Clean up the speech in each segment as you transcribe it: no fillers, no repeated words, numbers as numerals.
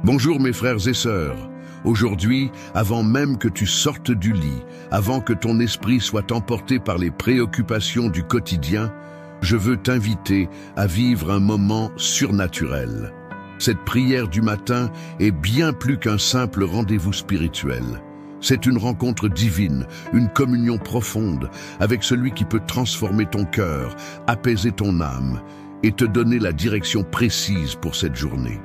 Bonjour mes frères et sœurs. Aujourd'hui, avant même que tu sortes du lit, avant que ton esprit soit emporté par les préoccupations du quotidien, je veux t'inviter à vivre un moment surnaturel. Cette prière du matin est bien plus qu'un simple rendez-vous spirituel. C'est une rencontre divine, une communion profonde avec celui qui peut transformer ton cœur, apaiser ton âme et te donner la direction précise pour cette journée.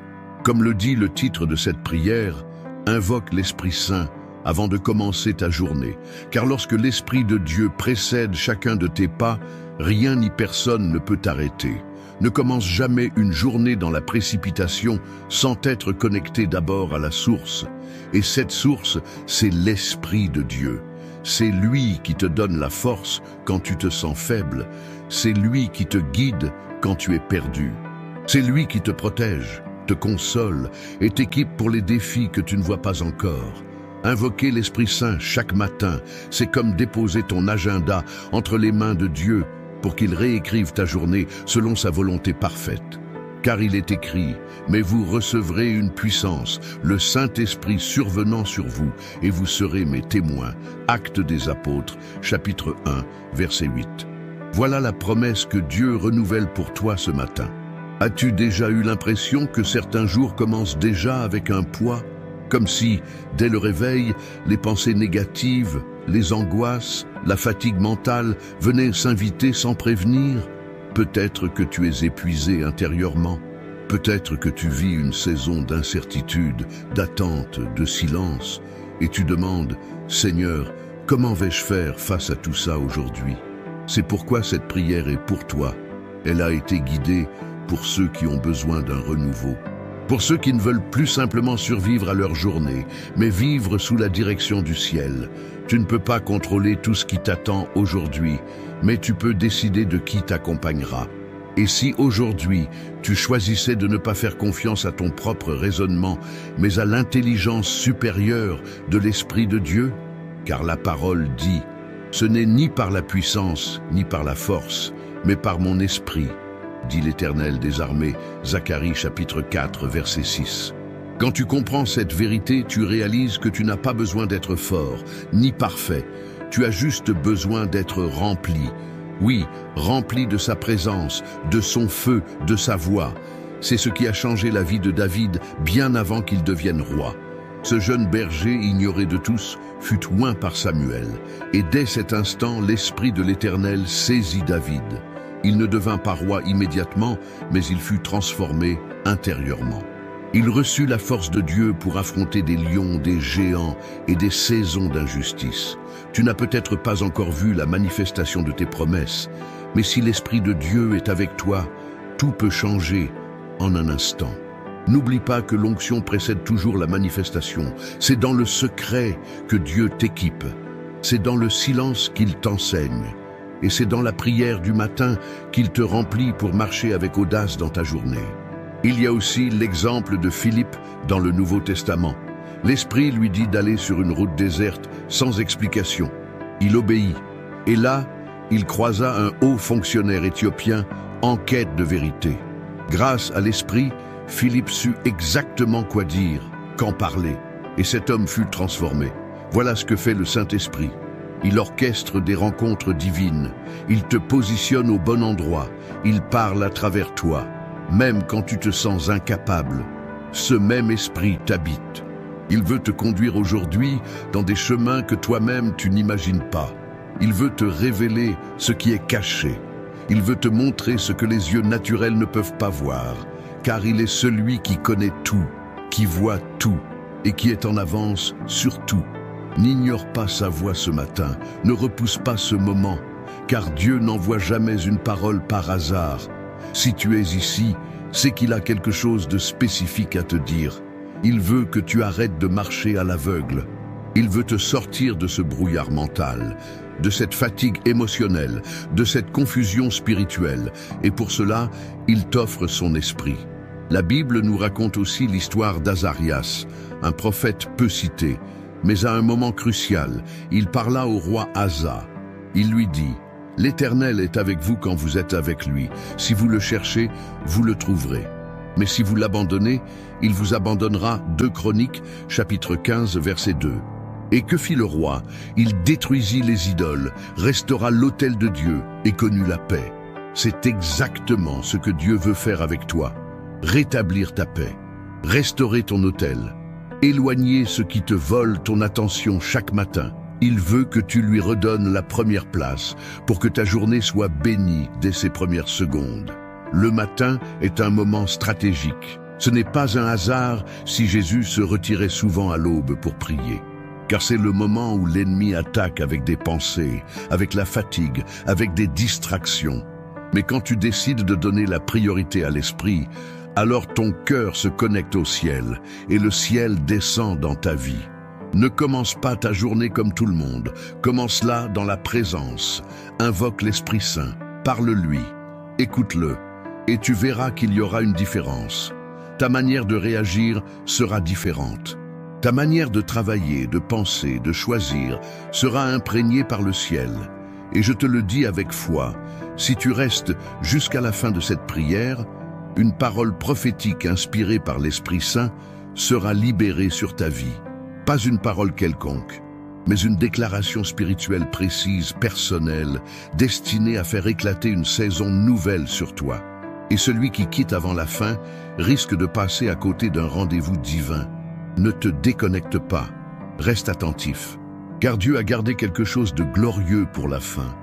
Comme le dit le titre de cette prière, invoque l'Esprit Saint avant de commencer ta journée, car lorsque l'Esprit de Dieu précède chacun de tes pas, rien ni personne ne peut t'arrêter. Ne commence jamais une journée dans la précipitation sans être connecté d'abord à la source. Et cette source, c'est l'Esprit de Dieu. C'est lui qui te donne la force quand tu te sens faible. C'est lui qui te guide quand tu es perdu. C'est lui qui te protège, te console et t'équipe pour les défis que tu ne vois pas encore. Invoquer l'Esprit Saint chaque matin, c'est comme déposer ton agenda entre les mains de Dieu pour qu'il réécrive ta journée selon sa volonté parfaite. Car il est écrit, « Mais vous recevrez une puissance, le Saint-Esprit survenant sur vous, et vous serez mes témoins. » Actes des Apôtres, chapitre 1, verset 8. Voilà la promesse que Dieu renouvelle pour toi ce matin. As-tu déjà eu l'impression que certains jours commencent déjà avec un poids? Comme si, dès le réveil, les pensées négatives, les angoisses, la fatigue mentale venaient s'inviter sans prévenir? Peut-être que tu es épuisé intérieurement. Peut-être que tu vis une saison d'incertitude, d'attente, de silence. Et tu demandes, « Seigneur, comment vais-je faire face à tout ça aujourd'hui ?» C'est pourquoi cette prière est pour toi. Elle a été guidée pour ceux qui ont besoin d'un renouveau. Pour ceux qui ne veulent plus simplement survivre à leur journée, mais vivre sous la direction du ciel. Tu ne peux pas contrôler tout ce qui t'attend aujourd'hui, mais tu peux décider de qui t'accompagnera. Et si aujourd'hui, tu choisissais de ne pas faire confiance à ton propre raisonnement, mais à l'intelligence supérieure de l'Esprit de Dieu? Car la parole dit, « Ce n'est ni par la puissance, ni par la force, mais par mon esprit, dit l'Éternel des armées. » Zacharie chapitre 4, verset 6. Quand tu comprends cette vérité, tu réalises que tu n'as pas besoin d'être fort, ni parfait. Tu as juste besoin d'être rempli. Oui, rempli de sa présence, de son feu, de sa voix. C'est ce qui a changé la vie de David bien avant qu'il devienne roi. Ce jeune berger, ignoré de tous, fut oint par Samuel. Et dès cet instant, l'Esprit de l'Éternel saisit David. Il ne devint pas roi immédiatement, mais il fut transformé intérieurement. Il reçut la force de Dieu pour affronter des lions, des géants et des saisons d'injustice. Tu n'as peut-être pas encore vu la manifestation de tes promesses, mais si l'Esprit de Dieu est avec toi, tout peut changer en un instant. N'oublie pas que l'onction précède toujours la manifestation. C'est dans le secret que Dieu t'équipe. C'est dans le silence qu'il t'enseigne. Et c'est dans la prière du matin qu'il te remplit pour marcher avec audace dans ta journée. Il y a aussi l'exemple de Philippe dans le Nouveau Testament. L'Esprit lui dit d'aller sur une route déserte sans explication. Il obéit. Et là, il croisa un haut fonctionnaire éthiopien en quête de vérité. Grâce à l'Esprit, Philippe sut exactement quoi dire, quand parler, et cet homme fut transformé. Voilà ce que fait le Saint-Esprit. Il orchestre des rencontres divines. Il te positionne au bon endroit. Il parle à travers toi. Même quand tu te sens incapable, ce même esprit t'habite. Il veut te conduire aujourd'hui dans des chemins que toi-même tu n'imagines pas. Il veut te révéler ce qui est caché. Il veut te montrer ce que les yeux naturels ne peuvent pas voir, car il est celui qui connaît tout, qui voit tout et qui est en avance sur tout. N'ignore pas sa voix ce matin, ne repousse pas ce moment, car Dieu n'envoie jamais une parole par hasard. Si tu es ici, c'est qu'il a quelque chose de spécifique à te dire. Il veut que tu arrêtes de marcher à l'aveugle. Il veut te sortir de ce brouillard mental, de cette fatigue émotionnelle, de cette confusion spirituelle. Et pour cela, il t'offre son esprit. La Bible nous raconte aussi l'histoire d'Azarias, un prophète peu cité. Mais à un moment crucial, il parla au roi Asa. Il lui dit, « L'Éternel est avec vous quand vous êtes avec lui. Si vous le cherchez, vous le trouverez. » Mais si vous l'abandonnez, il vous abandonnera. 2 Chroniques, chapitre 15, verset 2. Et que fit le roi? Il détruisit les idoles, restaura l'autel de Dieu et connut la paix. C'est exactement ce que Dieu veut faire avec toi. Rétablir ta paix, restaurer ton autel, éloigner ce qui te vole ton attention chaque matin. Il veut que tu lui redonnes la première place pour que ta journée soit bénie dès ses premières secondes. Le matin est un moment stratégique. Ce n'est pas un hasard si Jésus se retirait souvent à l'aube pour prier. Car c'est le moment où l'ennemi attaque avec des pensées, avec la fatigue, avec des distractions. Mais quand tu décides de donner la priorité à l'esprit, alors ton cœur se connecte au ciel et le ciel descend dans ta vie. Ne commence pas ta journée comme tout le monde, commence-la dans la présence. Invoque l'Esprit Saint, parle-lui, écoute-le, et tu verras qu'il y aura une différence. Ta manière de réagir sera différente. Ta manière de travailler, de penser, de choisir sera imprégnée par le ciel. Et je te le dis avec foi, si tu restes jusqu'à la fin de cette prière, une parole prophétique inspirée par l'Esprit Saint sera libérée sur ta vie. Pas une parole quelconque, mais une déclaration spirituelle précise, personnelle, destinée à faire éclater une saison nouvelle sur toi. Et celui qui quitte avant la fin risque de passer à côté d'un rendez-vous divin. Ne te déconnecte pas, reste attentif, car Dieu a gardé quelque chose de glorieux pour la fin.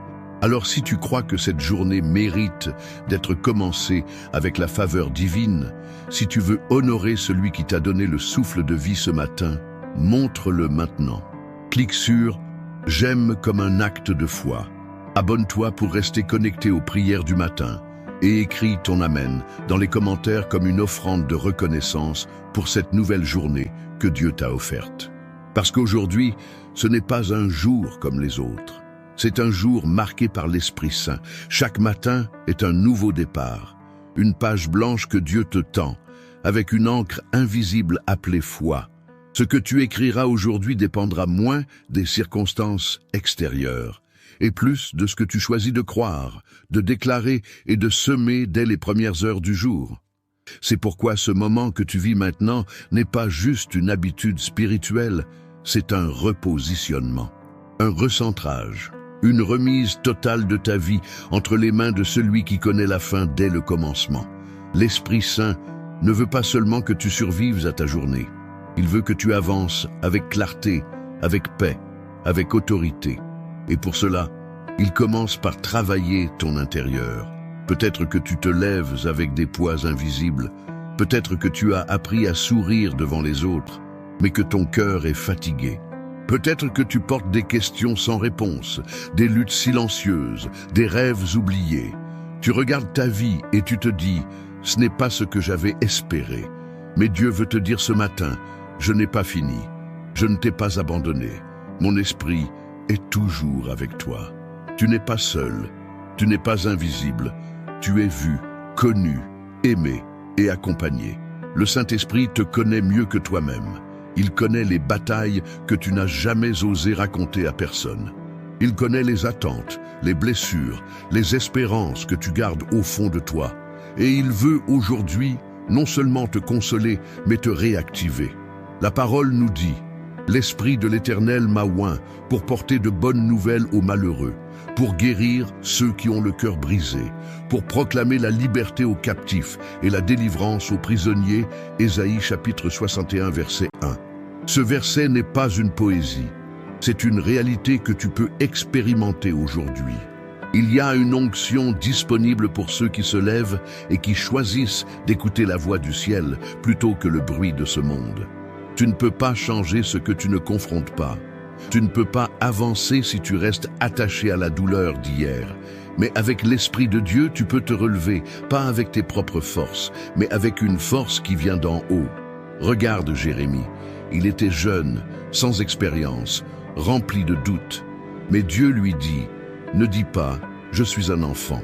Alors si tu crois que cette journée mérite d'être commencée avec la faveur divine, si tu veux honorer celui qui t'a donné le souffle de vie ce matin, montre-le maintenant. Clique sur « J'aime » comme un acte de foi. Abonne-toi pour rester connecté aux prières du matin et écris ton Amen dans les commentaires comme une offrande de reconnaissance pour cette nouvelle journée que Dieu t'a offerte. Parce qu'aujourd'hui, ce n'est pas un jour comme les autres. C'est un jour marqué par l'Esprit Saint. Chaque matin est un nouveau départ, une page blanche que Dieu te tend, avec une encre invisible appelée foi. Ce que tu écriras aujourd'hui dépendra moins des circonstances extérieures et plus de ce que tu choisis de croire, de déclarer et de semer dès les premières heures du jour. C'est pourquoi ce moment que tu vis maintenant n'est pas juste une habitude spirituelle, c'est un repositionnement, un recentrage, une remise totale de ta vie entre les mains de celui qui connaît la fin dès le commencement. L'Esprit Saint ne veut pas seulement que tu survives à ta journée. Il veut que tu avances avec clarté, avec paix, avec autorité. Et pour cela, il commence par travailler ton intérieur. Peut-être que tu te lèves avec des poids invisibles. Peut-être que tu as appris à sourire devant les autres, mais que ton cœur est fatigué. Peut-être que tu portes des questions sans réponse, des luttes silencieuses, des rêves oubliés. Tu regardes ta vie et tu te dis « Ce n'est pas ce que j'avais espéré ». Mais Dieu veut te dire ce matin « Je n'ai pas fini, je ne t'ai pas abandonné. Mon esprit est toujours avec toi. Tu n'es pas seul, tu n'es pas invisible. Tu es vu, connu, aimé et accompagné. Le Saint-Esprit te connaît mieux que toi-même. Il connaît les batailles que tu n'as jamais osé raconter à personne. Il connaît les attentes, les blessures, les espérances que tu gardes au fond de toi. Et il veut aujourd'hui non seulement te consoler, mais te réactiver. La parole nous dit « L'Esprit de l'Éternel m'a oint pour porter de bonnes nouvelles aux malheureux, pour guérir ceux qui ont le cœur brisé, pour proclamer la liberté aux captifs et la délivrance aux prisonniers. » Ésaïe chapitre 61 verset 1. Ce verset n'est pas une poésie, c'est une réalité que tu peux expérimenter aujourd'hui. Il y a une onction disponible pour ceux qui se lèvent et qui choisissent d'écouter la voix du ciel plutôt que le bruit de ce monde. Tu ne peux pas changer ce que tu ne confrontes pas. Tu ne peux pas avancer si tu restes attaché à la douleur d'hier. Mais avec l'Esprit de Dieu, tu peux te relever, pas avec tes propres forces, mais avec une force qui vient d'en haut. Regarde Jérémie, il était jeune, sans expérience, rempli de doutes. Mais Dieu lui dit, « Ne dis pas, je suis un enfant. »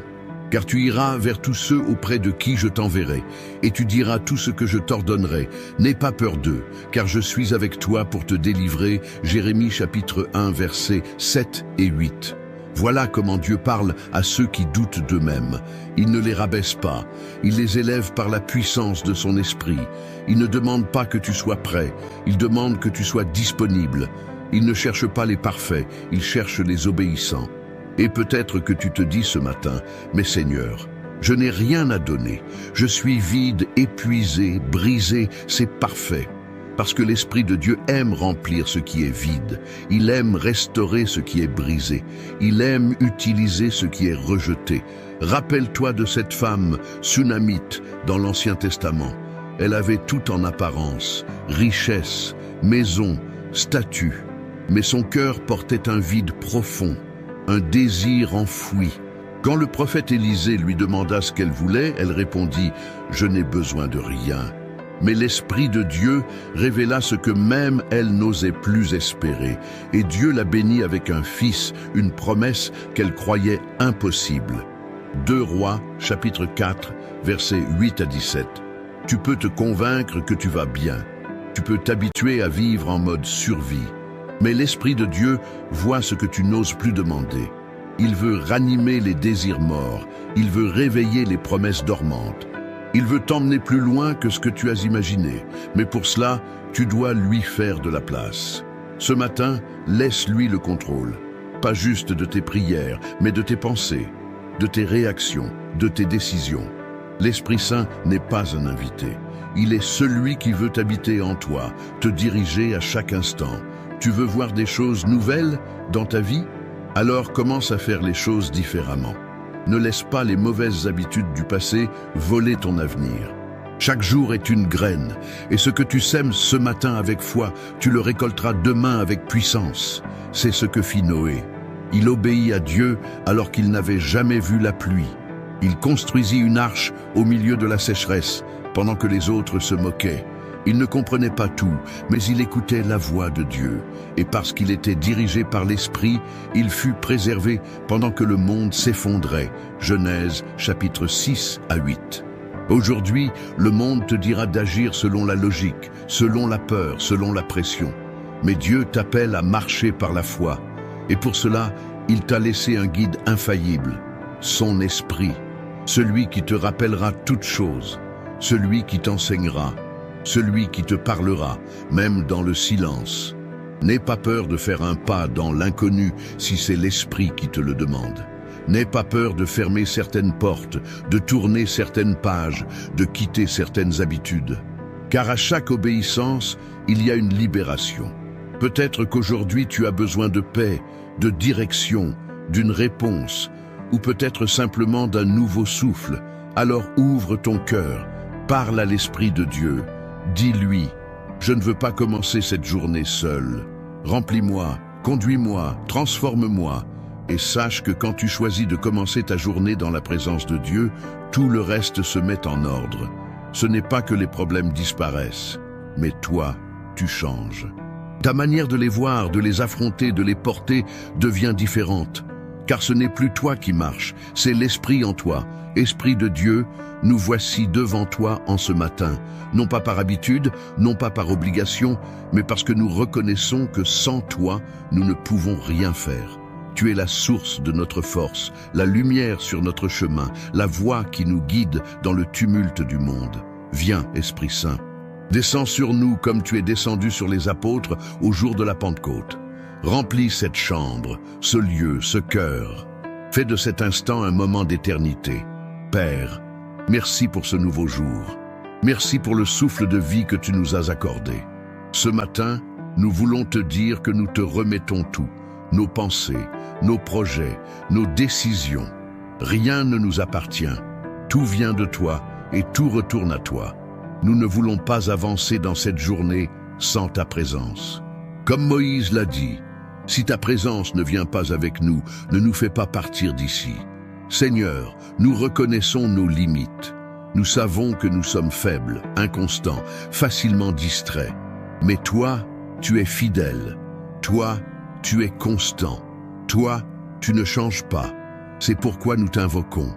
Car tu iras vers tous ceux auprès de qui je t'enverrai, et tu diras tout ce que je t'ordonnerai. N'aie pas peur d'eux, car je suis avec toi pour te délivrer. Jérémie chapitre 1 versets 7 et 8. Voilà comment Dieu parle à ceux qui doutent d'eux-mêmes. Il ne les rabaisse pas, il les élève par la puissance de son esprit. Il ne demande pas que tu sois prêt, il demande que tu sois disponible. Il ne cherche pas les parfaits, il cherche les obéissants. Et peut-être que tu te dis ce matin, mais Seigneur, je n'ai rien à donner. Je suis vide, épuisé, brisé, c'est parfait. Parce que l'Esprit de Dieu aime remplir ce qui est vide. Il aime restaurer ce qui est brisé. Il aime utiliser ce qui est rejeté. Rappelle-toi de cette femme Sunamite dans l'Ancien Testament. Elle avait tout en apparence, richesse, maison, statut. Mais son cœur portait un vide profond, un désir enfoui. Quand le prophète Élisée lui demanda ce qu'elle voulait, elle répondit « Je n'ai besoin de rien ». Mais l'Esprit de Dieu révéla ce que même elle n'osait plus espérer. Et Dieu la bénit avec un fils, une promesse qu'elle croyait impossible. 2 Rois, chapitre 4, versets 8 à 17. Tu peux te convaincre que tu vas bien. Tu peux t'habituer à vivre en mode survie. Mais l'Esprit de Dieu voit ce que tu n'oses plus demander. Il veut ranimer les désirs morts. Il veut réveiller les promesses dormantes. Il veut t'emmener plus loin que ce que tu as imaginé, mais pour cela, tu dois lui faire de la place. Ce matin, laisse-lui le contrôle, pas juste de tes prières, mais de tes pensées, de tes réactions, de tes décisions. L'Esprit Saint n'est pas un invité. Il est celui qui veut habiter en toi, te diriger à chaque instant. Tu veux voir des choses nouvelles dans ta vie? Alors commence à faire les choses différemment. Ne laisse pas les mauvaises habitudes du passé voler ton avenir. Chaque jour est une graine, et ce que tu sèmes ce matin avec foi, tu le récolteras demain avec puissance. C'est ce que fit Noé. Il obéit à Dieu alors qu'il n'avait jamais vu la pluie. Il construisit une arche au milieu de la sécheresse, pendant que les autres se moquaient. Il ne comprenait pas tout, mais il écoutait la voix de Dieu. Et parce qu'il était dirigé par l'Esprit, il fut préservé pendant que le monde s'effondrait. Genèse, chapitre 6 à 8. Aujourd'hui, le monde te dira d'agir selon la logique, selon la peur, selon la pression. Mais Dieu t'appelle à marcher par la foi. Et pour cela, il t'a laissé un guide infaillible, son Esprit, celui qui te rappellera toutes choses, celui qui t'enseignera, celui qui te parlera, même dans le silence. N'aie pas peur de faire un pas dans l'inconnu si c'est l'Esprit qui te le demande. N'aie pas peur de fermer certaines portes, de tourner certaines pages, de quitter certaines habitudes. Car à chaque obéissance, il y a une libération. Peut-être qu'aujourd'hui tu as besoin de paix, de direction, d'une réponse, ou peut-être simplement d'un nouveau souffle. Alors ouvre ton cœur, parle à l'Esprit de Dieu. Dis-lui, je ne veux pas commencer cette journée seul. Remplis-moi, conduis-moi, transforme-moi. Et sache que quand tu choisis de commencer ta journée dans la présence de Dieu, tout le reste se met en ordre. Ce n'est pas que les problèmes disparaissent, mais toi, tu changes. Ta manière de les voir, de les affronter, de les porter devient différente. Car ce n'est plus toi qui marches, c'est l'Esprit en toi. Esprit de Dieu, nous voici devant toi en ce matin, non pas par habitude, non pas par obligation, mais parce que nous reconnaissons que sans toi, nous ne pouvons rien faire. Tu es la source de notre force, la lumière sur notre chemin, la voie qui nous guide dans le tumulte du monde. Viens, Esprit Saint, descends sur nous comme tu es descendu sur les apôtres au jour de la Pentecôte. Remplis cette chambre, ce lieu, ce cœur. Fais de cet instant un moment d'éternité. Père, merci pour ce nouveau jour. Merci pour le souffle de vie que tu nous as accordé. Ce matin, nous voulons te dire que nous te remettons tout, nos pensées, nos projets, nos décisions. Rien ne nous appartient. Tout vient de toi et tout retourne à toi. Nous ne voulons pas avancer dans cette journée sans ta présence. Comme Moïse l'a dit, si ta présence ne vient pas avec nous, ne nous fais pas partir d'ici. Seigneur, nous reconnaissons nos limites. Nous savons que nous sommes faibles, inconstants, facilement distraits. Mais toi, tu es fidèle. Toi, tu es constant. Toi, tu ne changes pas. C'est pourquoi nous t'invoquons.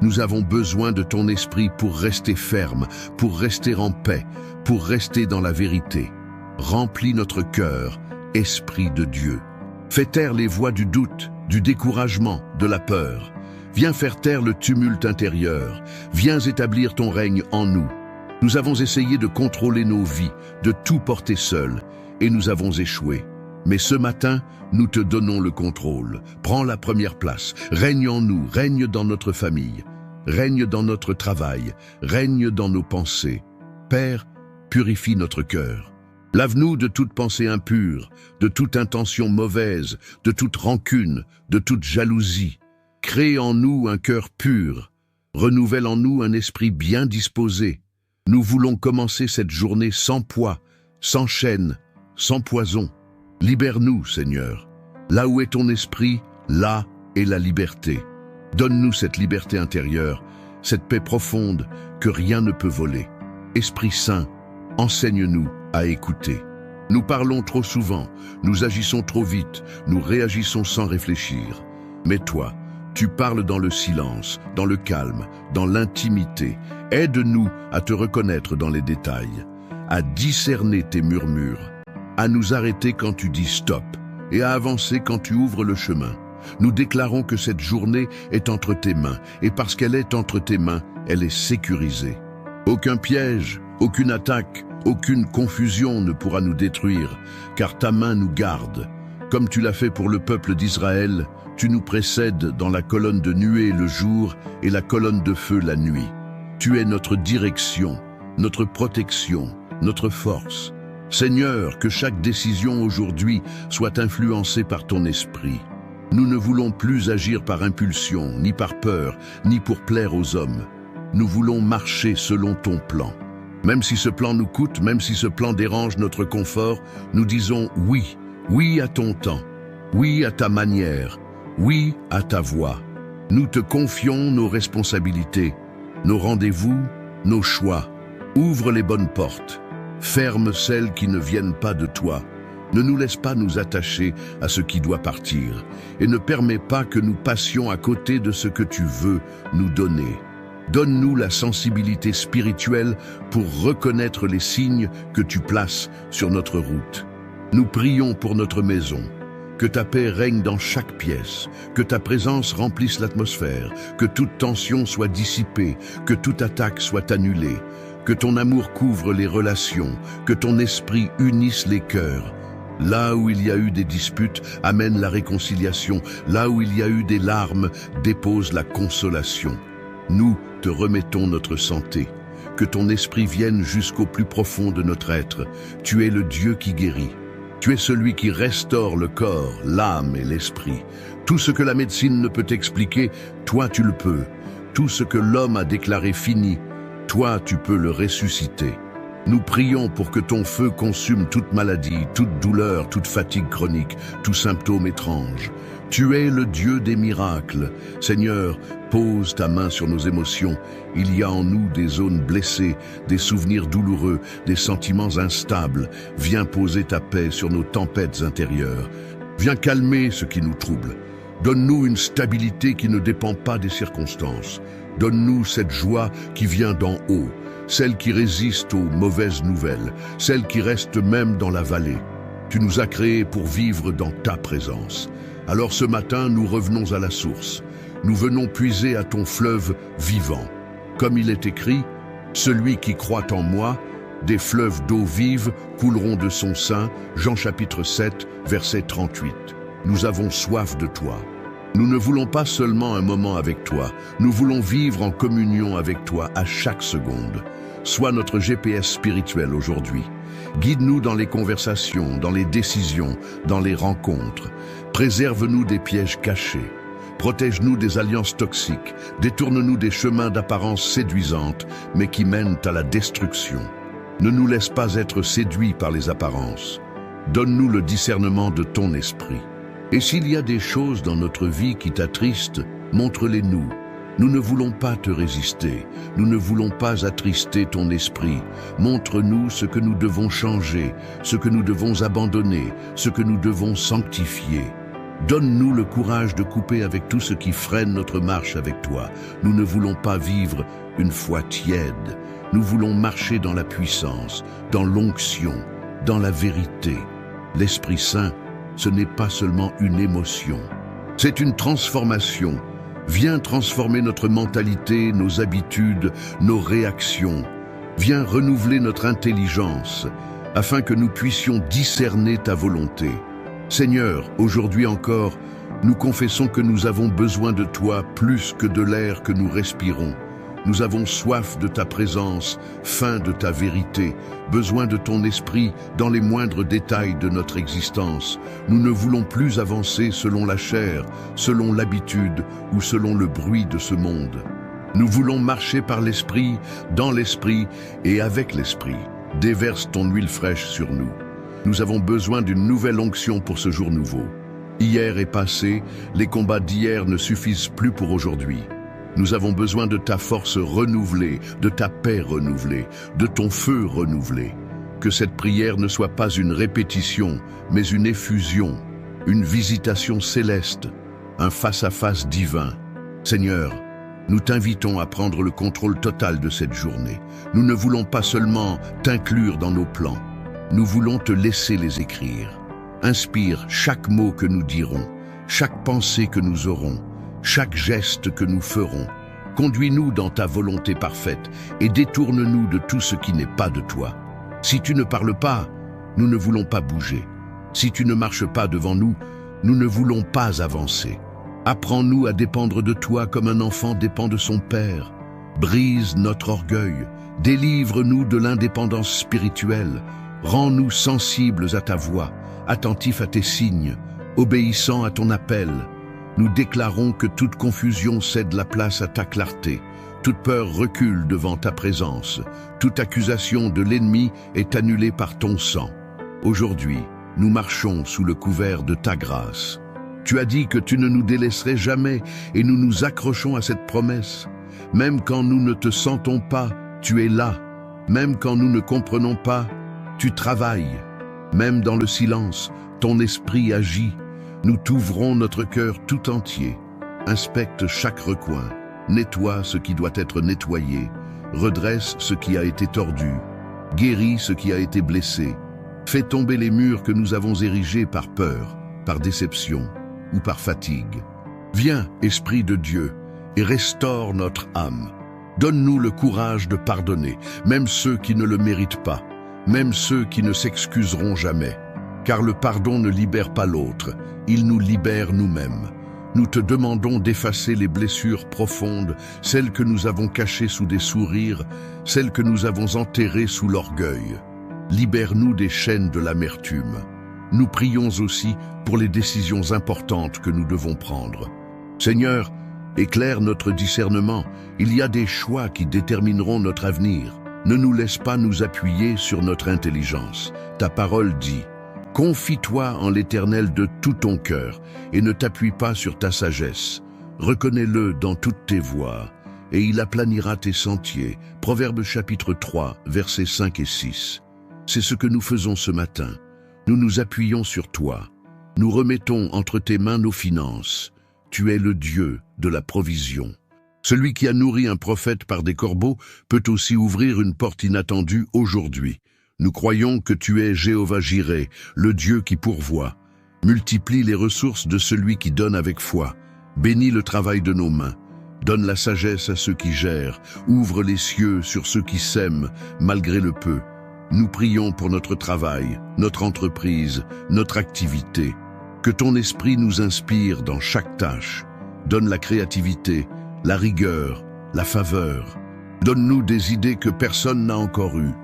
Nous avons besoin de ton esprit pour rester ferme, pour rester en paix, pour rester dans la vérité. Remplis notre cœur, Esprit de Dieu. Fais taire les voix du doute, du découragement, de la peur. Viens faire taire le tumulte intérieur. Viens établir ton règne en nous. Nous avons essayé de contrôler nos vies, de tout porter seuls, et nous avons échoué. Mais ce matin, nous te donnons le contrôle. Prends la première place. Règne en nous, règne dans notre famille, règne dans notre travail, règne dans nos pensées. Père, purifie notre cœur. Lave-nous de toute pensée impure, de toute intention mauvaise, de toute rancune, de toute jalousie. Crée en nous un cœur pur. Renouvelle en nous un esprit bien disposé. Nous voulons commencer cette journée sans poids, sans chaîne, sans poison. Libère-nous, Seigneur. Là où est ton esprit, là est la liberté. Donne-nous cette liberté intérieure, cette paix profonde que rien ne peut voler. Esprit Saint, enseigne-nous à écouter. Nous parlons trop souvent, nous agissons trop vite, nous réagissons sans réfléchir. Mais toi, tu parles dans le silence, dans le calme, dans l'intimité. Aide-nous à te reconnaître dans les détails, à discerner tes murmures, à nous arrêter quand tu dis stop et à avancer quand tu ouvres le chemin. Nous déclarons que cette journée est entre tes mains et parce qu'elle est entre tes mains, elle est sécurisée. Aucun piège, aucune attaque, aucune confusion ne pourra nous détruire, car ta main nous garde. Comme tu l'as fait pour le peuple d'Israël, tu nous précèdes dans la colonne de nuée le jour et la colonne de feu la nuit. Tu es notre direction, notre protection, notre force. Seigneur, que chaque décision aujourd'hui soit influencée par ton esprit. Nous ne voulons plus agir par impulsion, ni par peur, ni pour plaire aux hommes. Nous voulons marcher selon ton plan. Même si ce plan nous coûte, même si ce plan dérange notre confort, nous disons oui, oui à ton temps, oui à ta manière, oui à ta voix. Nous te confions nos responsabilités, nos rendez-vous, nos choix. Ouvre les bonnes portes, ferme celles qui ne viennent pas de toi. Ne nous laisse pas nous attacher à ce qui doit partir et ne permets pas que nous passions à côté de ce que tu veux nous donner. Donne-nous la sensibilité spirituelle pour reconnaître les signes que tu places sur notre route. Nous prions pour notre maison. Que ta paix règne dans chaque pièce, que ta présence remplisse l'atmosphère, que toute tension soit dissipée, que toute attaque soit annulée, que ton amour couvre les relations, que ton esprit unisse les cœurs. Là où il y a eu des disputes, amène la réconciliation. Là où il y a eu des larmes, dépose la consolation. Nous te remettons notre santé. Que ton esprit vienne jusqu'au plus profond de notre être. Tu es le Dieu qui guérit. Tu es celui qui restaure le corps, l'âme et l'esprit. Tout ce que la médecine ne peut expliquer, toi tu le peux. Tout ce que l'homme a déclaré fini, toi tu peux le ressusciter. Nous prions pour que ton feu consume toute maladie, toute douleur, toute fatigue chronique, tout symptôme étrange. Tu es le Dieu des miracles. Seigneur, pose ta main sur nos émotions. Il y a en nous des zones blessées, des souvenirs douloureux, des sentiments instables. Viens poser ta paix sur nos tempêtes intérieures. Viens calmer ce qui nous trouble. Donne-nous une stabilité qui ne dépend pas des circonstances. Donne-nous cette joie qui vient d'en haut, celle qui résiste aux mauvaises nouvelles, celle qui reste même dans la vallée. Tu nous as créés pour vivre dans ta présence. Alors ce matin, nous revenons à la source. Nous venons puiser à ton fleuve vivant. Comme il est écrit, « Celui qui croit en moi, des fleuves d'eau vive couleront de son sein » Jean chapitre 7, verset 38. Nous avons soif de toi. Nous ne voulons pas seulement un moment avec toi, nous voulons vivre en communion avec toi à chaque seconde. Sois notre GPS spirituel aujourd'hui. Guide-nous dans les conversations, dans les décisions, dans les rencontres. Préserve-nous des pièges cachés. Protège-nous des alliances toxiques. Détourne-nous des chemins d'apparence séduisante, mais qui mènent à la destruction. Ne nous laisse pas être séduits par les apparences. Donne-nous le discernement de ton esprit. Et s'il y a des choses dans notre vie qui t'attristent, montre-les-nous. Nous ne voulons pas te résister, nous ne voulons pas attrister ton esprit. Montre-nous ce que nous devons changer, ce que nous devons abandonner, ce que nous devons sanctifier. Donne-nous le courage de couper avec tout ce qui freine notre marche avec toi. Nous ne voulons pas vivre une foi tiède. Nous voulons marcher dans la puissance, dans l'onction, dans la vérité. L'Esprit Saint, ce n'est pas seulement une émotion. C'est une transformation. Viens transformer notre mentalité, nos habitudes, nos réactions. Viens renouveler notre intelligence, afin que nous puissions discerner ta volonté. Seigneur, aujourd'hui encore, nous confessons que nous avons besoin de toi plus que de l'air que nous respirons. Nous avons soif de ta présence, faim de ta vérité, besoin de ton esprit dans les moindres détails de notre existence. Nous ne voulons plus avancer selon la chair, selon l'habitude ou selon le bruit de ce monde. Nous voulons marcher par l'esprit, dans l'esprit et avec l'esprit. Déverse ton huile fraîche sur nous. Nous avons besoin d'une nouvelle onction pour ce jour nouveau. Hier est passé, les combats d'hier ne suffisent plus pour aujourd'hui. Nous avons besoin de ta force renouvelée, de ta paix renouvelée, de ton feu renouvelé. Que cette prière ne soit pas une répétition, mais une effusion, une visitation céleste, un face-à-face divin. Seigneur, nous t'invitons à prendre le contrôle total de cette journée. Nous ne voulons pas seulement t'inclure dans nos plans, nous voulons te laisser les écrire. Inspire chaque mot que nous dirons, chaque pensée que nous aurons, chaque geste que nous ferons. Conduis-nous dans ta volonté parfaite et détourne-nous de tout ce qui n'est pas de toi. Si tu ne parles pas, nous ne voulons pas bouger. Si tu ne marches pas devant nous, nous ne voulons pas avancer. Apprends-nous à dépendre de toi comme un enfant dépend de son père. Brise notre orgueil, délivre-nous de l'indépendance spirituelle, rends-nous sensibles à ta voix, attentifs à tes signes, obéissants à ton appel. Nous déclarons que toute confusion cède la place à ta clarté, toute peur recule devant ta présence, toute accusation de l'ennemi est annulée par ton sang. Aujourd'hui, nous marchons sous le couvert de ta grâce. Tu as dit que tu ne nous délaisserais jamais et nous nous accrochons à cette promesse. Même quand nous ne te sentons pas, tu es là. Même quand nous ne comprenons pas, tu travailles. Même dans le silence, ton esprit agit. Nous t'ouvrons notre cœur tout entier. Inspecte chaque recoin. Nettoie ce qui doit être nettoyé. Redresse ce qui a été tordu. Guéris ce qui a été blessé. Fais tomber les murs que nous avons érigés par peur, par déception ou par fatigue. Viens, Esprit de Dieu, et restaure notre âme. Donne-nous le courage de pardonner, même ceux qui ne le méritent pas, même ceux qui ne s'excuseront jamais. Car le pardon ne libère pas l'autre, il nous libère nous-mêmes. Nous te demandons d'effacer les blessures profondes, celles que nous avons cachées sous des sourires, celles que nous avons enterrées sous l'orgueil. Libère-nous des chaînes de l'amertume. Nous prions aussi pour les décisions importantes que nous devons prendre. Seigneur, éclaire notre discernement. Il y a des choix qui détermineront notre avenir. Ne nous laisse pas nous appuyer sur notre intelligence. Ta parole dit: confie-toi en l'Éternel de tout ton cœur et ne t'appuie pas sur ta sagesse. Reconnais-le dans toutes tes voies et il aplanira tes sentiers. Proverbe chapitre 3, versets 5 et 6. C'est ce que nous faisons ce matin. Nous nous appuyons sur toi. Nous remettons entre tes mains nos finances. Tu es le Dieu de la provision. Celui qui a nourri un prophète par des corbeaux peut aussi ouvrir une porte inattendue aujourd'hui. Nous croyons que tu es Jéhovah Jireh, le Dieu qui pourvoit. Multiplie les ressources de celui qui donne avec foi. Bénis le travail de nos mains. Donne la sagesse à ceux qui gèrent. Ouvre les cieux sur ceux qui sèment, malgré le peu. Nous prions pour notre travail, notre entreprise, notre activité. Que ton esprit nous inspire dans chaque tâche. Donne la créativité, la rigueur, la faveur. Donne-nous des idées que personne n'a encore eues.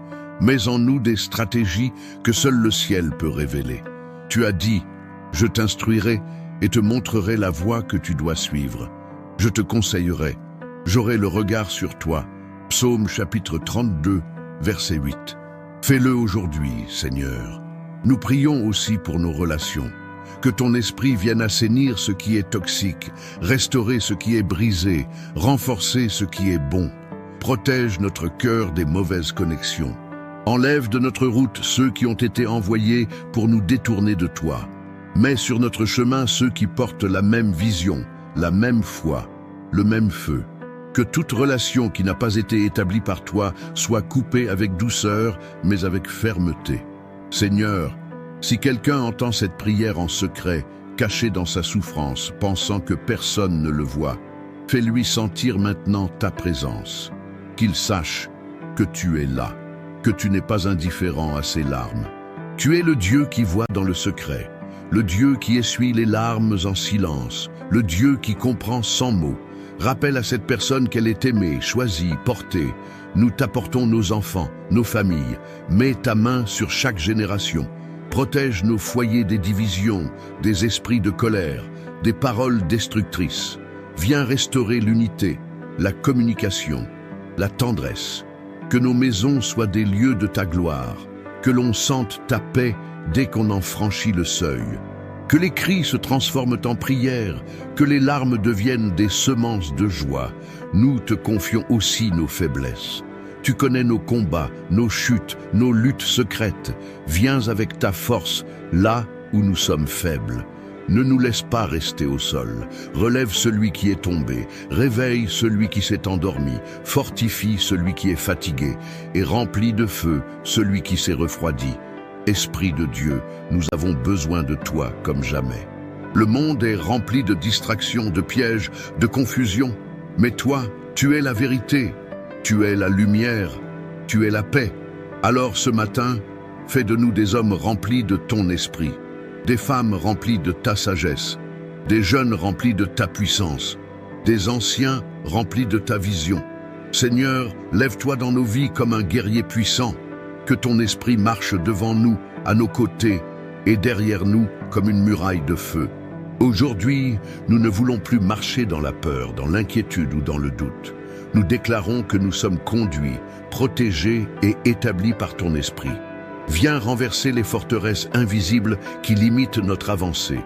Mets en nous des stratégies que seul le ciel peut révéler. Tu as dit: je t'instruirai et te montrerai la voie que tu dois suivre. Je te conseillerai, j'aurai le regard sur toi. Psaume chapitre 32, verset 8. Fais-le aujourd'hui, Seigneur. Nous prions aussi pour nos relations. Que ton esprit vienne assainir ce qui est toxique, restaurer ce qui est brisé, renforcer ce qui est bon. Protège notre cœur des mauvaises connexions. Enlève de notre route ceux qui ont été envoyés pour nous détourner de toi. Mets sur notre chemin ceux qui portent la même vision, la même foi, le même feu. Que toute relation qui n'a pas été établie par toi soit coupée avec douceur, mais avec fermeté. Seigneur, si quelqu'un entend cette prière en secret, caché dans sa souffrance, pensant que personne ne le voit. Fais-lui sentir maintenant ta présence, qu'il sache que tu es là, que tu n'es pas indifférent à ses larmes. Tu es le Dieu qui voit dans le secret, le Dieu qui essuie les larmes en silence, le Dieu qui comprend sans mots. Rappelle à cette personne qu'elle est aimée, choisie, portée. Nous t'apportons nos enfants, nos familles. Mets ta main sur chaque génération. Protège nos foyers des divisions, des esprits de colère, des paroles destructrices. Viens restaurer l'unité, la communication, la tendresse. Que nos maisons soient des lieux de ta gloire, que l'on sente ta paix dès qu'on en franchit le seuil. Que les cris se transforment en prières, que les larmes deviennent des semences de joie. Nous te confions aussi nos faiblesses. Tu connais nos combats, nos chutes, nos luttes secrètes. Viens avec ta force là où nous sommes faibles. Ne nous laisse pas rester au sol. Relève celui qui est tombé, réveille celui qui s'est endormi, fortifie celui qui est fatigué et remplis de feu celui qui s'est refroidi. Esprit de Dieu, nous avons besoin de toi comme jamais. Le monde est rempli de distractions, de pièges, de confusion. Mais toi, tu es la vérité, tu es la lumière, tu es la paix. Alors ce matin, fais de nous des hommes remplis de ton esprit, des femmes remplies de ta sagesse, des jeunes remplis de ta puissance, des anciens remplis de ta vision. Seigneur, lève-toi dans nos vies comme un guerrier puissant. Que ton esprit marche devant nous, à nos côtés et derrière nous comme une muraille de feu. Aujourd'hui, nous ne voulons plus marcher dans la peur, dans l'inquiétude ou dans le doute. Nous déclarons que nous sommes conduits, protégés et établis par ton esprit. Viens renverser les forteresses invisibles qui limitent notre avancée.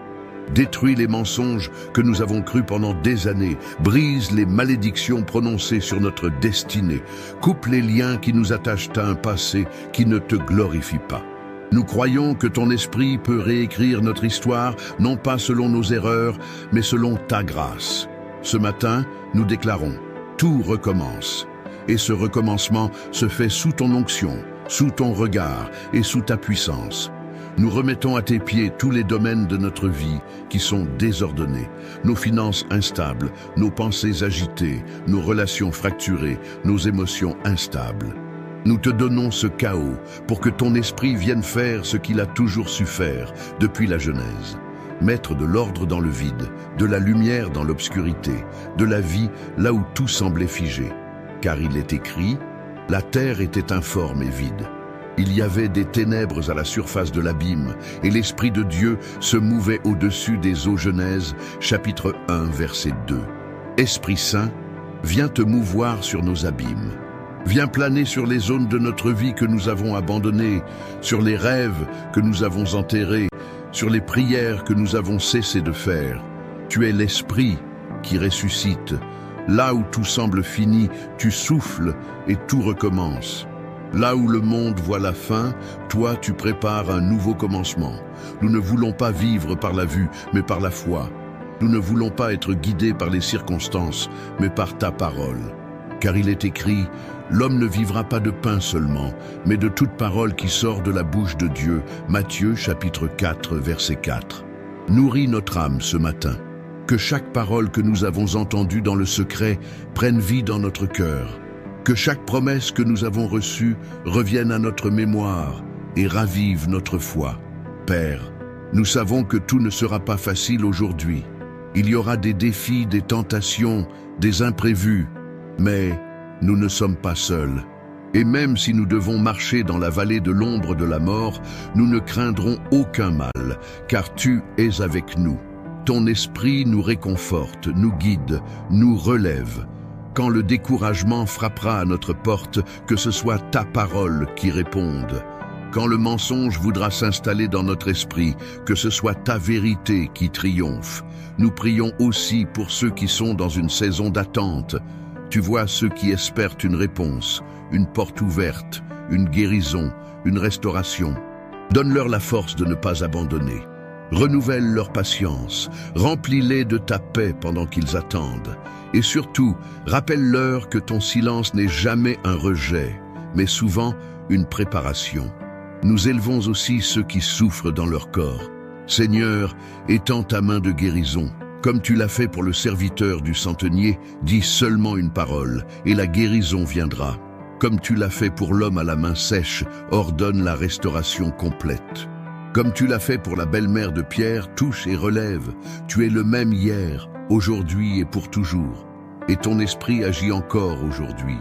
Détruis les mensonges que nous avons crus pendant des années. Brise les malédictions prononcées sur notre destinée. Coupe les liens qui nous attachent à un passé qui ne te glorifie pas. Nous croyons que ton esprit peut réécrire notre histoire, non pas selon nos erreurs, mais selon ta grâce. Ce matin, nous déclarons, tout recommence. Et ce recommencement se fait sous ton onction, sous ton regard et sous ta puissance. Nous remettons à tes pieds tous les domaines de notre vie qui sont désordonnés, nos finances instables, nos pensées agitées, nos relations fracturées, nos émotions instables. Nous te donnons ce chaos pour que ton esprit vienne faire ce qu'il a toujours su faire depuis la Genèse. Mettre de l'ordre dans le vide, de la lumière dans l'obscurité, de la vie là où tout semblait figé. Car il est écrit, la terre était informe et vide. Il y avait des ténèbres à la surface de l'abîme, et l'Esprit de Dieu se mouvait au-dessus des eaux. Genèse, chapitre 1, verset 2. Esprit Saint, viens te mouvoir sur nos abîmes. Viens planer sur les zones de notre vie que nous avons abandonnées, sur les rêves que nous avons enterrés, sur les prières que nous avons cessé de faire. Tu es l'Esprit qui ressuscite. Là où tout semble fini, tu souffles et tout recommence. Là où le monde voit la fin, toi tu prépares un nouveau commencement. Nous ne voulons pas vivre par la vue, mais par la foi. Nous ne voulons pas être guidés par les circonstances, mais par ta parole. Car il est écrit, l'homme ne vivra pas de pain seulement, mais de toute parole qui sort de la bouche de Dieu. Matthieu chapitre 4, verset 4. Nourris notre âme ce matin. Que chaque parole que nous avons entendue dans le secret prenne vie dans notre cœur. Que chaque promesse que nous avons reçue revienne à notre mémoire et ravive notre foi. Père, nous savons que tout ne sera pas facile aujourd'hui. Il y aura des défis, des tentations, des imprévus, mais nous ne sommes pas seuls. Et même si nous devons marcher dans la vallée de l'ombre de la mort, nous ne craindrons aucun mal, car tu es avec nous. Ton esprit nous réconforte, nous guide, nous relève. Quand le découragement frappera à notre porte, que ce soit ta parole qui réponde. Quand le mensonge voudra s'installer dans notre esprit, que ce soit ta vérité qui triomphe. Nous prions aussi pour ceux qui sont dans une saison d'attente. Tu vois ceux qui espèrent une réponse, une porte ouverte, une guérison, une restauration. Donne-leur la force de ne pas abandonner. Renouvelle leur patience, remplis-les de ta paix pendant qu'ils attendent. Et surtout, rappelle-leur que ton silence n'est jamais un rejet, mais souvent une préparation. Nous élevons aussi ceux qui souffrent dans leur corps. Seigneur, étends ta main de guérison. Comme tu l'as fait pour le serviteur du centenier, dis seulement une parole, et la guérison viendra. Comme tu l'as fait pour l'homme à la main sèche, ordonne la restauration complète. Comme tu l'as fait pour la belle-mère de Pierre, touche et relève. Tu es le même hier, aujourd'hui et pour toujours. Et ton esprit agit encore aujourd'hui.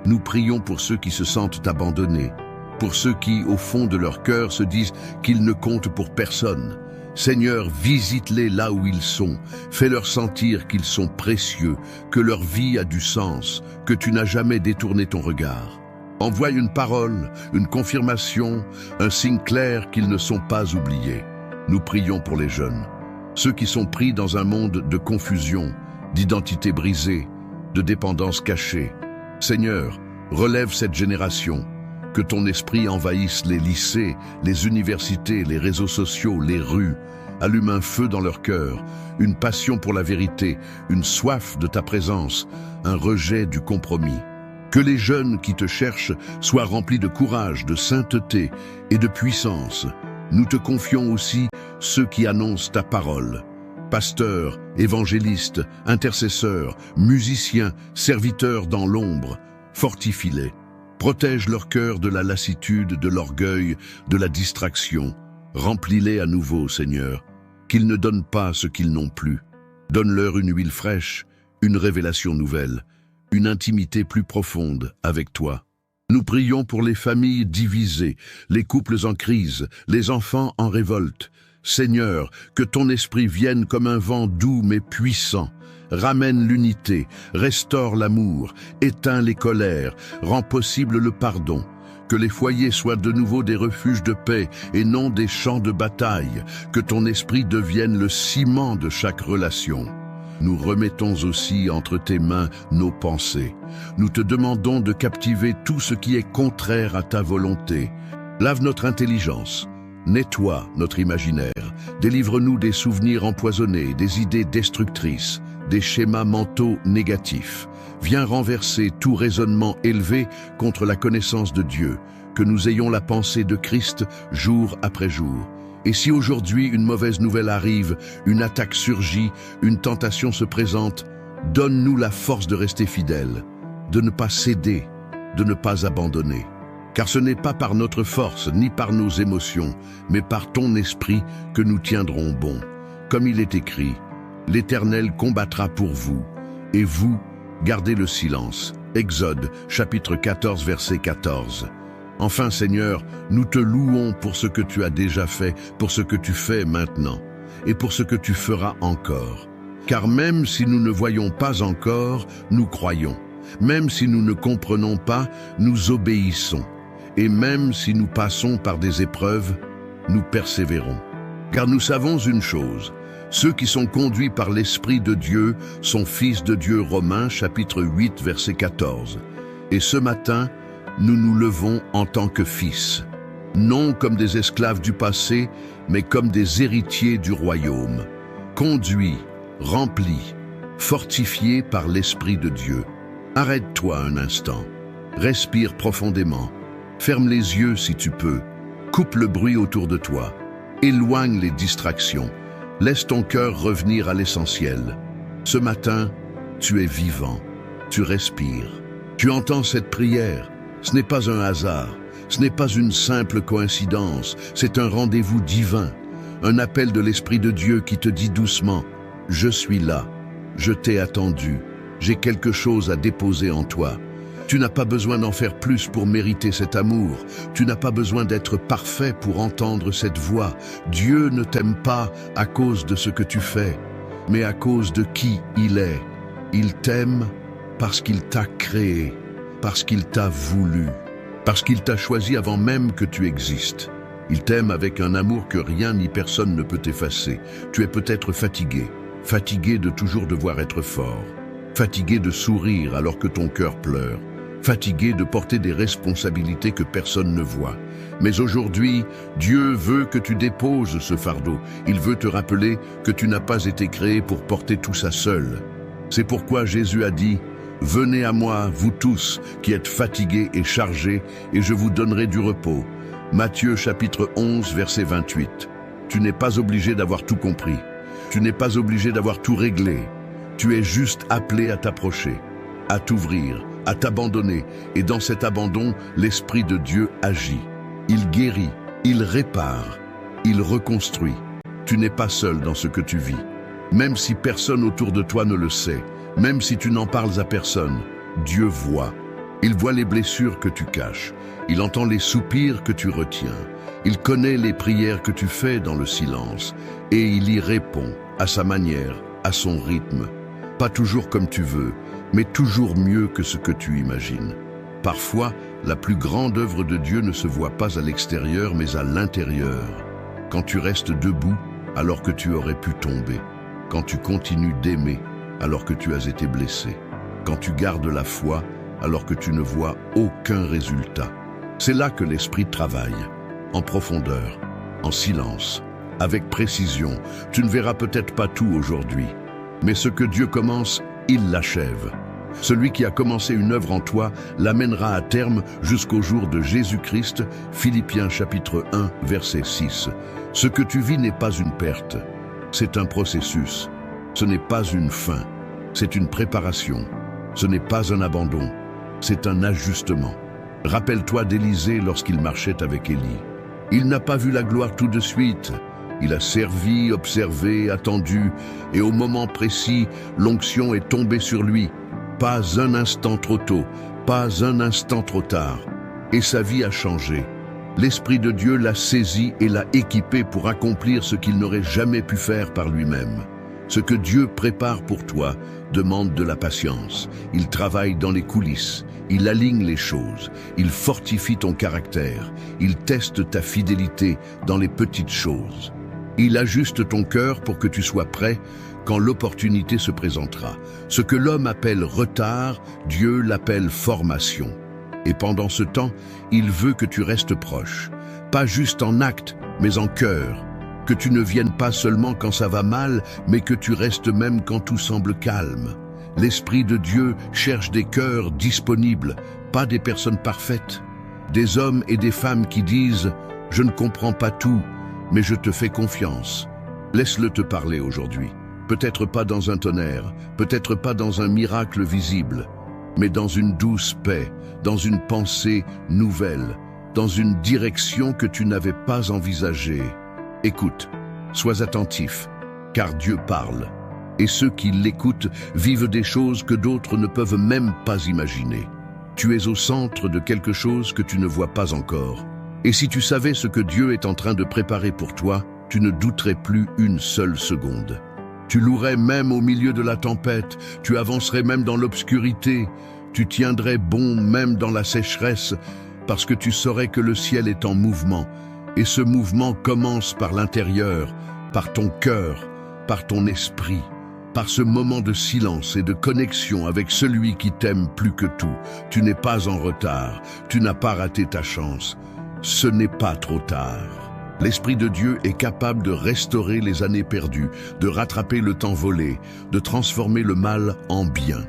Nous prions pour ceux qui se sentent abandonnés, pour ceux qui, au fond de leur cœur, se disent qu'ils ne comptent pour personne. Seigneur, visite-les là où ils sont, fais-leur sentir qu'ils sont précieux, que leur vie a du sens, que tu n'as jamais détourné ton regard. Envoie une parole, une confirmation, un signe clair qu'ils ne sont pas oubliés. Nous prions pour les jeunes, ceux qui sont pris dans un monde de confusion, d'identité brisée, de dépendance cachée. Seigneur, relève cette génération, que ton esprit envahisse les lycées, les universités, les réseaux sociaux, les rues. Allume un feu dans leur cœur, une passion pour la vérité, une soif de ta présence, un rejet du compromis. Que les jeunes qui te cherchent soient remplis de courage, de sainteté et de puissance. Nous te confions aussi ceux qui annoncent ta parole. Pasteurs, évangélistes, intercesseurs, musiciens, serviteurs dans l'ombre, fortifie-les. Protège leur cœur de la lassitude, de l'orgueil, de la distraction. Remplis-les à nouveau, Seigneur, qu'ils ne donnent pas ce qu'ils n'ont plus. Donne-leur une huile fraîche, une révélation nouvelle, une intimité plus profonde avec toi. Nous prions pour les familles divisées, les couples en crise, les enfants en révolte. Seigneur, que ton esprit vienne comme un vent doux mais puissant. Ramène l'unité, restaure l'amour, éteins les colères, rend possible le pardon. Que les foyers soient de nouveau des refuges de paix et non des champs de bataille. Que ton esprit devienne le ciment de chaque relation. Nous remettons aussi entre tes mains nos pensées. Nous te demandons de captiver tout ce qui est contraire à ta volonté. Lave notre intelligence. Nettoie notre imaginaire. Délivre-nous des souvenirs empoisonnés, des idées destructrices, des schémas mentaux négatifs. Viens renverser tout raisonnement élevé contre la connaissance de Dieu, que nous ayons la pensée de Christ jour après jour. Et si aujourd'hui une mauvaise nouvelle arrive, une attaque surgit, une tentation se présente, donne-nous la force de rester fidèles, de ne pas céder, de ne pas abandonner. Car ce n'est pas par notre force ni par nos émotions, mais par ton esprit que nous tiendrons bon. Comme il est écrit, l'Éternel combattra pour vous, et vous, gardez le silence. Exode, chapitre 14, verset 14. Enfin, Seigneur, nous te louons pour ce que tu as déjà fait, pour ce que tu fais maintenant, et pour ce que tu feras encore. Car même si nous ne voyons pas encore, nous croyons. Même si nous ne comprenons pas, nous obéissons. Et même si nous passons par des épreuves, nous persévérons. Car nous savons une chose, ceux qui sont conduits par l'Esprit de Dieu sont fils de Dieu. Romains chapitre 8 verset 14. Et ce matin, nous nous levons en tant que fils, non comme des esclaves du passé, mais comme des héritiers du royaume, conduits, remplis, fortifiés par l'Esprit de Dieu. Arrête-toi un instant, respire profondément, ferme les yeux si tu peux, coupe le bruit autour de toi, éloigne les distractions, laisse ton cœur revenir à l'essentiel. Ce matin, tu es vivant, tu respires, tu entends cette prière. Ce n'est pas un hasard, ce n'est pas une simple coïncidence, c'est un rendez-vous divin, un appel de l'Esprit de Dieu qui te dit doucement « Je suis là, je t'ai attendu, j'ai quelque chose à déposer en toi ». Tu n'as pas besoin d'en faire plus pour mériter cet amour. Tu n'as pas besoin d'être parfait pour entendre cette voix. Dieu ne t'aime pas à cause de ce que tu fais, mais à cause de qui il est. Il t'aime parce qu'il t'a créé, parce qu'il t'a voulu, parce qu'il t'a choisi avant même que tu existes. Il t'aime avec un amour que rien ni personne ne peut effacer. Tu es peut-être fatigué, fatigué de toujours devoir être fort, fatigué de sourire alors que ton cœur pleure, fatigué de porter des responsabilités que personne ne voit. Mais aujourd'hui, Dieu veut que tu déposes ce fardeau. Il veut te rappeler que tu n'as pas été créé pour porter tout ça seul. C'est pourquoi Jésus a dit « Venez à moi, vous tous, qui êtes fatigués et chargés, et je vous donnerai du repos. » Matthieu chapitre 11, verset 28. Tu n'es pas obligé d'avoir tout compris. Tu n'es pas obligé d'avoir tout réglé. Tu es juste appelé à t'approcher, à t'ouvrir, à t'abandonner. Et dans cet abandon, l'Esprit de Dieu agit. Il guérit, il répare, il reconstruit. Tu n'es pas seul dans ce que tu vis. Même si personne autour de toi ne le sait, même si tu n'en parles à personne, Dieu voit. Il voit les blessures que tu caches. Il entend les soupirs que tu retiens. Il connaît les prières que tu fais dans le silence. Et il y répond, à sa manière, à son rythme. Pas toujours comme tu veux, mais toujours mieux que ce que tu imagines. Parfois, la plus grande œuvre de Dieu ne se voit pas à l'extérieur, mais à l'intérieur. Quand tu restes debout, alors que tu aurais pu tomber. Quand tu continues d'aimer, alors que tu as été blessé. Quand tu gardes la foi, alors que tu ne vois aucun résultat. C'est là que l'Esprit travaille, en profondeur, en silence, avec précision. Tu ne verras peut-être pas tout aujourd'hui, mais ce que Dieu commence, il l'achève. Celui qui a commencé une œuvre en toi l'amènera à terme jusqu'au jour de Jésus-Christ, Philippiens chapitre 1, verset 6. Ce que tu vis n'est pas une perte, c'est un processus. Ce n'est pas une fin, c'est une préparation. Ce n'est pas un abandon, c'est un ajustement. Rappelle-toi d'Élisée lorsqu'il marchait avec Élie. Il n'a pas vu la gloire tout de suite. Il a servi, observé, attendu, et au moment précis, l'onction est tombée sur lui. Pas un instant trop tôt, pas un instant trop tard. Et sa vie a changé. L'Esprit de Dieu l'a saisi et l'a équipé pour accomplir ce qu'il n'aurait jamais pu faire par lui-même. Ce que Dieu prépare pour toi demande de la patience. Il travaille dans les coulisses, il aligne les choses, il fortifie ton caractère, il teste ta fidélité dans les petites choses. Il ajuste ton cœur pour que tu sois prêt quand l'opportunité se présentera. Ce que l'homme appelle retard, Dieu l'appelle formation. Et pendant ce temps, il veut que tu restes proche, pas juste en acte, mais en cœur. Que tu ne viennes pas seulement quand ça va mal, mais que tu restes même quand tout semble calme. L'Esprit de Dieu cherche des cœurs disponibles, pas des personnes parfaites. Des hommes et des femmes qui disent « Je ne comprends pas tout, mais je te fais confiance ». Laisse-le te parler aujourd'hui. Peut-être pas dans un tonnerre, peut-être pas dans un miracle visible, mais dans une douce paix, dans une pensée nouvelle, dans une direction que tu n'avais pas envisagée. Écoute, sois attentif, car Dieu parle. Et ceux qui l'écoutent vivent des choses que d'autres ne peuvent même pas imaginer. Tu es au centre de quelque chose que tu ne vois pas encore. Et si tu savais ce que Dieu est en train de préparer pour toi, tu ne douterais plus une seule seconde. Tu louerais même au milieu de la tempête, tu avancerais même dans l'obscurité, tu tiendrais bon même dans la sécheresse, parce que tu saurais que le ciel est en mouvement. Et ce mouvement commence par l'intérieur, par ton cœur, par ton esprit, par ce moment de silence et de connexion avec celui qui t'aime plus que tout. Tu n'es pas en retard, tu n'as pas raté ta chance. Ce n'est pas trop tard. L'Esprit de Dieu est capable de restaurer les années perdues, de rattraper le temps volé, de transformer le mal en bien.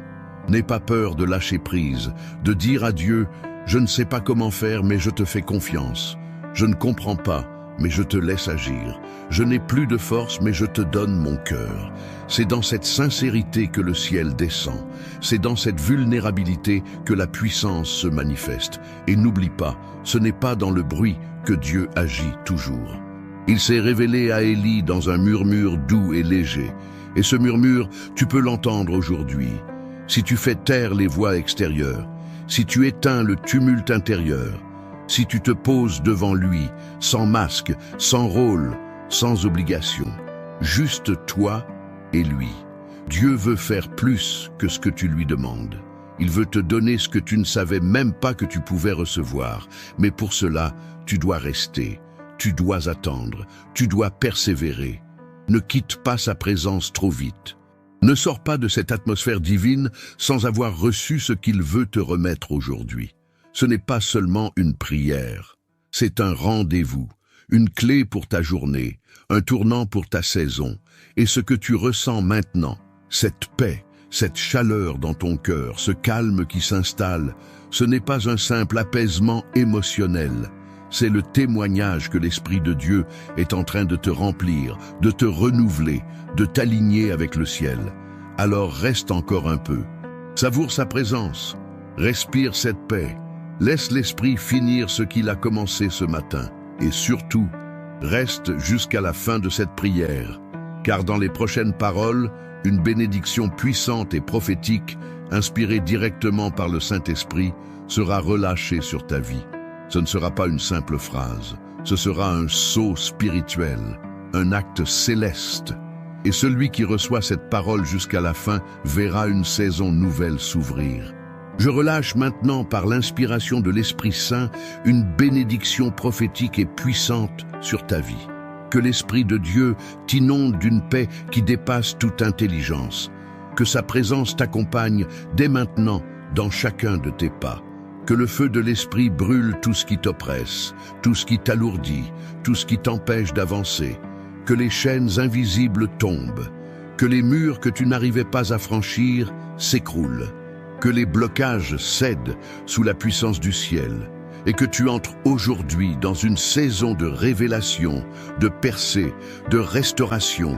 N'aie pas peur de lâcher prise, de dire à Dieu « Je ne sais pas comment faire, mais je te fais confiance. Je ne comprends pas, mais je te laisse agir. Je n'ai plus de force, mais je te donne mon cœur. » C'est dans cette sincérité que le ciel descend. C'est dans cette vulnérabilité que la puissance se manifeste. Et n'oublie pas, ce n'est pas dans le bruit que Dieu agit toujours. Il s'est révélé à Élie dans un murmure doux et léger. Et ce murmure, tu peux l'entendre aujourd'hui. Si tu fais taire les voix extérieures, si tu éteins le tumulte intérieur, si tu te poses devant lui, sans masque, sans rôle, sans obligation, juste toi et lui. Dieu veut faire plus que ce que tu lui demandes. Il veut te donner ce que tu ne savais même pas que tu pouvais recevoir. Mais pour cela, tu dois rester, tu dois attendre, tu dois persévérer. Ne quitte pas sa présence trop vite. Ne sors pas de cette atmosphère divine sans avoir reçu ce qu'il veut te remettre aujourd'hui. Ce n'est pas seulement une prière, c'est un rendez-vous, une clé pour ta journée, un tournant pour ta saison. Et ce que tu ressens maintenant, cette paix, cette chaleur dans ton cœur, ce calme qui s'installe, ce n'est pas un simple apaisement émotionnel, c'est le témoignage que l'Esprit de Dieu est en train de te remplir, de te renouveler, de t'aligner avec le ciel. Alors reste encore un peu. Savoure sa présence. Respire cette paix. Laisse l'Esprit finir ce qu'il a commencé ce matin. Et surtout, reste jusqu'à la fin de cette prière. Car dans les prochaines paroles, une bénédiction puissante et prophétique, inspirée directement par le Saint-Esprit, sera relâchée sur ta vie. Ce ne sera pas une simple phrase, ce sera un sceau spirituel, un acte céleste. Et celui qui reçoit cette parole jusqu'à la fin verra une saison nouvelle s'ouvrir. Je relâche maintenant par l'inspiration de l'Esprit Saint une bénédiction prophétique et puissante sur ta vie. Que l'Esprit de Dieu t'inonde d'une paix qui dépasse toute intelligence. Que sa présence t'accompagne dès maintenant dans chacun de tes pas. Que le feu de l'Esprit brûle tout ce qui t'oppresse, tout ce qui t'alourdit, tout ce qui t'empêche d'avancer. Que les chaînes invisibles tombent. Que les murs que tu n'arrivais pas à franchir s'écroulent. Que les blocages cèdent sous la puissance du ciel. Et que tu entres aujourd'hui dans une saison de révélation, de percée, de restauration.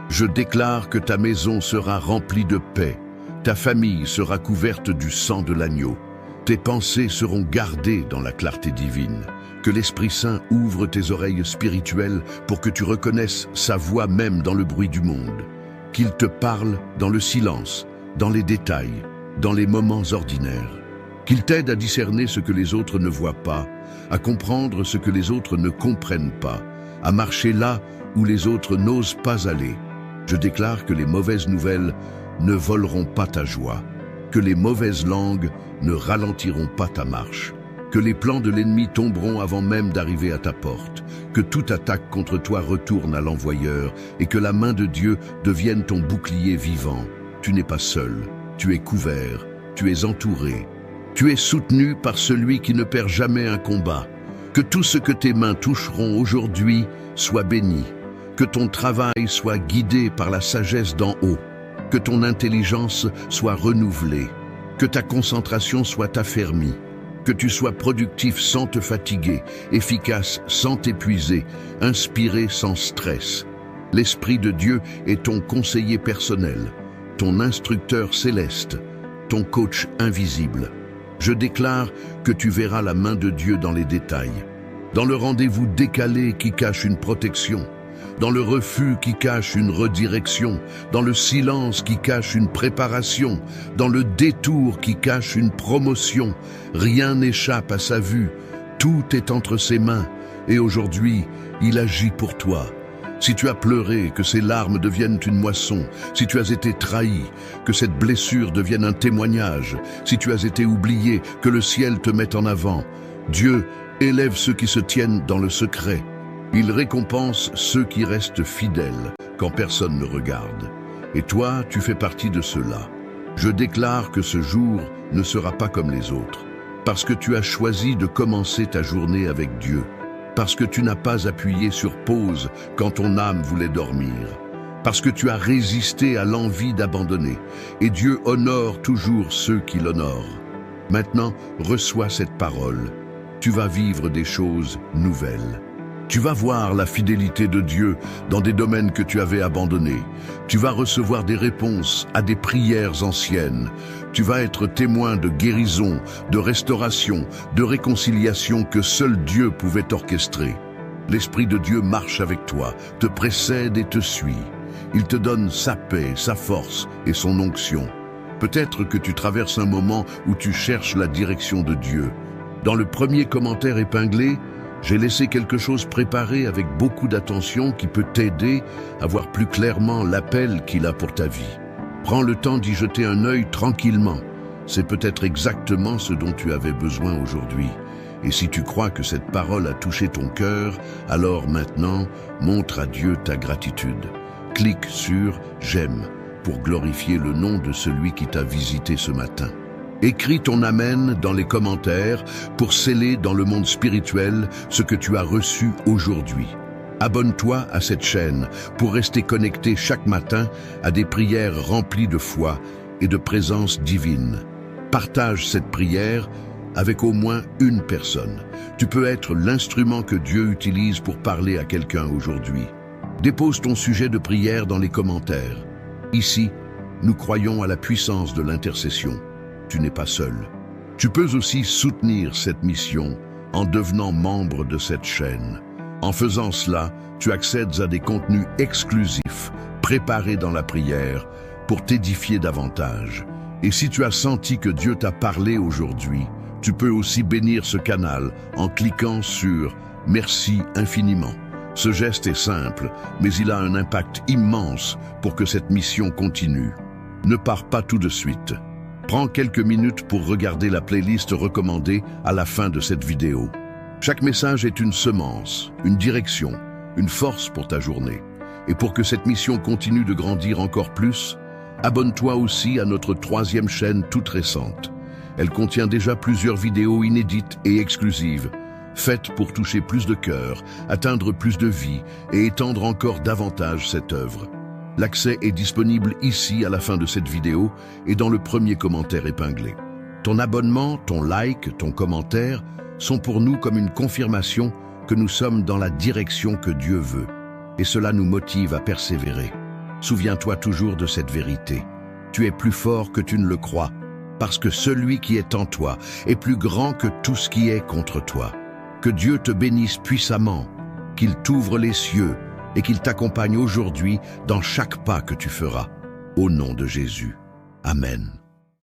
Je déclare que ta maison sera remplie de paix. Ta famille sera couverte du sang de l'agneau. Tes pensées seront gardées dans la clarté divine. Que l'Esprit Saint ouvre tes oreilles spirituelles pour que tu reconnaisses sa voix même dans le bruit du monde. Qu'il te parle dans le silence, dans les détails, dans les moments ordinaires. Qu'il t'aide à discerner ce que les autres ne voient pas, à comprendre ce que les autres ne comprennent pas, à marcher là où les autres n'osent pas aller. Je déclare que les mauvaises nouvelles ne voleront pas ta joie, que les mauvaises langues ne ralentiront pas ta marche, que les plans de l'ennemi tomberont avant même d'arriver à ta porte, que toute attaque contre toi retourne à l'envoyeur et que la main de Dieu devienne ton bouclier vivant. Tu n'es pas seul, tu es couvert, tu es entouré, tu es soutenu par celui qui ne perd jamais un combat. Que tout ce que tes mains toucheront aujourd'hui soit béni, que ton travail soit guidé par la sagesse d'en haut, que ton intelligence soit renouvelée, que ta concentration soit affermie, que tu sois productif sans te fatiguer, efficace sans t'épuiser, inspiré sans stress. L'Esprit de Dieu est ton conseiller personnel, ton instructeur céleste, ton coach invisible. Je déclare que tu verras la main de Dieu dans les détails, dans le rendez-vous décalé qui cache une protection, dans le refus qui cache une redirection, dans le silence qui cache une préparation, dans le détour qui cache une promotion. Rien n'échappe à sa vue, tout est entre ses mains, et aujourd'hui, il agit pour toi. Si tu as pleuré, que ces larmes deviennent une moisson. Si tu as été trahi, que cette blessure devienne un témoignage. Si tu as été oublié, que le ciel te mette en avant. Dieu élève ceux qui se tiennent dans le secret. Il récompense ceux qui restent fidèles quand personne ne regarde. Et toi, tu fais partie de ceux-là. Je déclare que ce jour ne sera pas comme les autres, parce que tu as choisi de commencer ta journée avec Dieu, parce que tu n'as pas appuyé sur pause quand ton âme voulait dormir, parce que tu as résisté à l'envie d'abandonner, et Dieu honore toujours ceux qui l'honorent. Maintenant, reçois cette parole. Tu vas vivre des choses nouvelles. Tu vas voir la fidélité de Dieu dans des domaines que tu avais abandonnés. Tu vas recevoir des réponses à des prières anciennes. Tu vas être témoin de guérison, de restauration, de réconciliation que seul Dieu pouvait orchestrer. L'Esprit de Dieu marche avec toi, te précède et te suit. Il te donne sa paix, sa force et son onction. Peut-être que tu traverses un moment où tu cherches la direction de Dieu. Dans le premier commentaire épinglé, j'ai laissé quelque chose préparé avec beaucoup d'attention qui peut t'aider à voir plus clairement l'appel qu'il a pour ta vie. Prends le temps d'y jeter un œil tranquillement. C'est peut-être exactement ce dont tu avais besoin aujourd'hui. Et si tu crois que cette parole a touché ton cœur, alors maintenant, montre à Dieu ta gratitude. Clique sur « J'aime » pour glorifier le nom de celui qui t'a visité ce matin. Écris ton Amen dans les commentaires pour sceller dans le monde spirituel ce que tu as reçu aujourd'hui. Abonne-toi à cette chaîne pour rester connecté chaque matin à des prières remplies de foi et de présence divine. Partage cette prière avec au moins une personne. Tu peux être l'instrument que Dieu utilise pour parler à quelqu'un aujourd'hui. Dépose ton sujet de prière dans les commentaires. Ici, nous croyons à la puissance de l'intercession. Tu n'es pas seul. Tu peux aussi soutenir cette mission en devenant membre de cette chaîne. En faisant cela, tu accèdes à des contenus exclusifs, préparés dans la prière, pour t'édifier davantage. Et si tu as senti que Dieu t'a parlé aujourd'hui, tu peux aussi bénir ce canal en cliquant sur « Merci infiniment ». Ce geste est simple, mais il a un impact immense pour que cette mission continue. Ne pars pas tout de suite. Prends quelques minutes pour regarder la playlist recommandée à la fin de cette vidéo. Chaque message est une semence, une direction, une force pour ta journée. Et pour que cette mission continue de grandir encore plus, abonne-toi aussi à notre 3e chaîne toute récente. Elle contient déjà plusieurs vidéos inédites et exclusives, faites pour toucher plus de cœurs, atteindre plus de vies et étendre encore davantage cette œuvre. L'accès est disponible ici à la fin de cette vidéo et dans le premier commentaire épinglé. Ton abonnement, ton like, ton commentaire sont pour nous comme une confirmation que nous sommes dans la direction que Dieu veut. Et cela nous motive à persévérer. Souviens-toi toujours de cette vérité. Tu es plus fort que tu ne le crois, parce que celui qui est en toi est plus grand que tout ce qui est contre toi. Que Dieu te bénisse puissamment, qu'il t'ouvre les cieux et qu'il t'accompagne aujourd'hui dans chaque pas que tu feras. Au nom de Jésus. Amen.